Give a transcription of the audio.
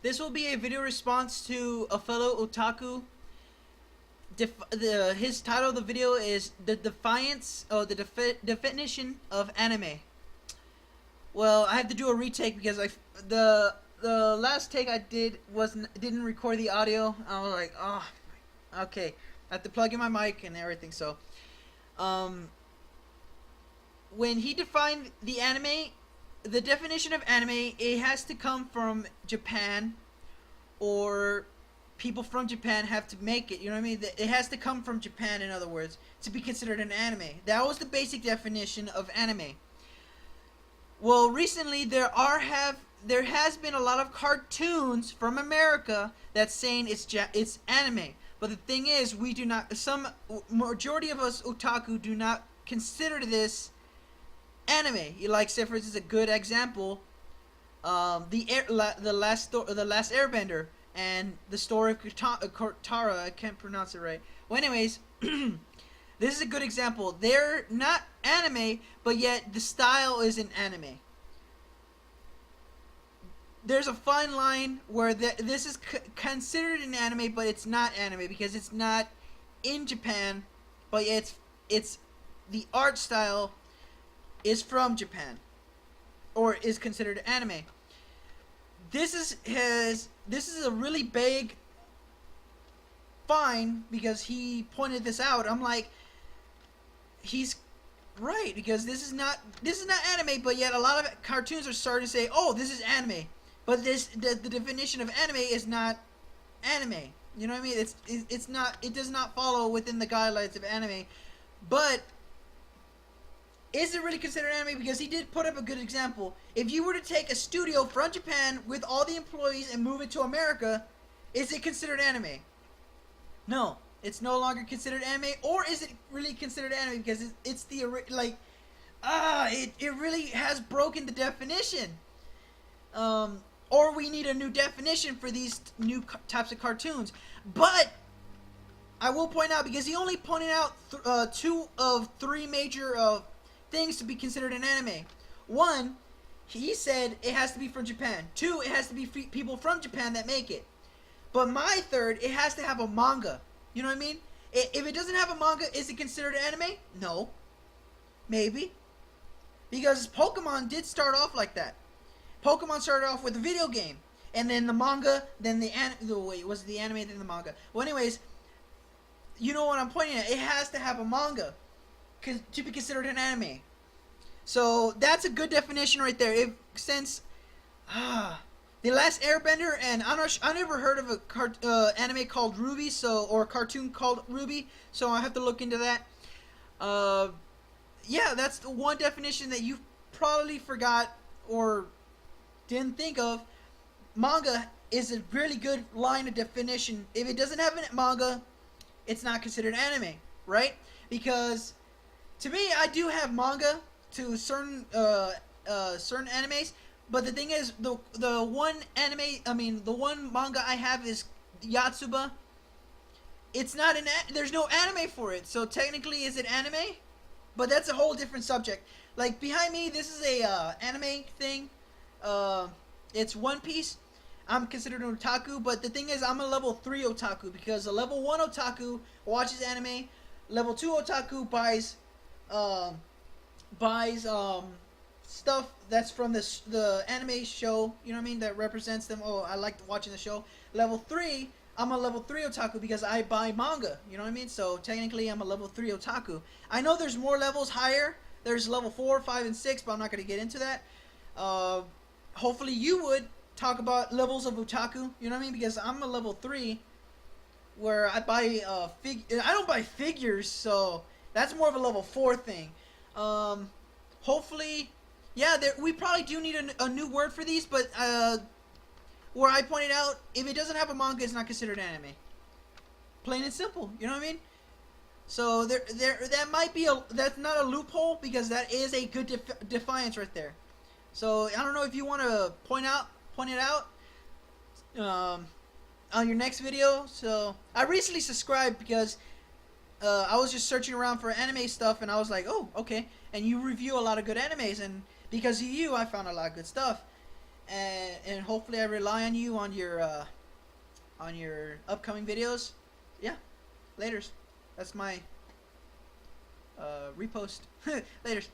This will be a video response to a fellow otaku. His title of the video is the definition of anime. Well, I have to do a retake because the last take I did didn't record the audio. I was like, oh, okay. I have to plug in my mic and everything. So, when he defined the anime, the definition of anime, it has to come from Japan, or people from Japan have to make it. You know what I mean? It has to come from Japan, in other words, to be considered an anime. That was the basic definition of anime. Well, recently there has been a lot of cartoons from America that's saying it's anime. But the thing is, we do not. Some majority of us otaku do not consider this anime. Like, say for instance, a good example, the last Airbender and the story of Katara. I can't pronounce it right. Well, anyways, this is a good example. They're not anime, but yet the style isn't anime. There's a fine line where this is considered an anime, but it's not anime because it's not in Japan, but it's the art style is from Japan, or is considered anime. This is a really big fine because he pointed this out. I'm like, he's right, because this is not anime, but yet a lot of cartoons are starting to say, oh, this is anime, but the definition of anime is not anime. You know what I mean? It's not. It does not follow within the guidelines of anime. But is it really considered anime? Because he did put up a good example. If you were to take a studio from Japan with all the employees and move it to America, is it considered anime? No, it's no longer considered anime. Or is it really considered anime because it's the like, it really has broken the definition. Or we need a new definition for these new types of cartoons. But I will point out, because he only pointed out 2 of 3 major things to be considered an anime. 1, he said it has to be from Japan. 2, it has to be people from Japan that make it. But my third, it has to have a manga. You know what I mean? If it doesn't have a manga, is it considered anime? No. Maybe. Because Pokemon did start off like that. Pokemon started off with a video game, and then the manga, then wait, was it the anime, then the manga? Well, anyways, you know what I'm pointing at. It has to have a manga to be considered an anime. So that's a good definition right there. Since the last Airbender, and I never heard of a anime called Ruby, or a cartoon called Ruby, so I have to look into that. Yeah, that's the one definition that you probably forgot or didn't think of. Manga is a really good line of definition. If it doesn't have a manga, it's not considered anime, right? Because to me, I do have manga to certain animes, but the thing is, the one manga I have is Yatsuba. It's not there's no anime for it, so technically, is it anime? But that's a whole different subject. Like, behind me, this is a anime thing. It's One Piece. I'm considered an otaku, but the thing is, I'm a level 3 otaku, because a level 1 otaku watches anime, level 2 otaku buys stuff that's from the anime show, you know what I mean, that represents them. Oh, I like watching the show. Level 3, I'm a level 3 otaku because I buy manga, you know what I mean? So technically I'm a level 3 otaku. I know there's more levels higher. There's level 4, 5, and 6, but I'm not going to get into that. Hopefully you would talk about levels of otaku, you know what I mean? Because I'm a level 3 where I buy I don't buy figures, so that's more of a level 4 thing. Hopefully, yeah, we probably do need a new word for these, but where I pointed out, if it doesn't have a manga, it's not considered anime. Plain and simple, you know what I mean? So that might be that's not a loophole, because that is a good defiance right there. So I don't know if you want to point it out on your next video. So I recently subscribed because I was just searching around for anime stuff, and I was like, oh, okay. And you review a lot of good animes, and because of you, I found a lot of good stuff. and hopefully I rely on you on your upcoming videos. Yeah, laters. That's my repost. Laters.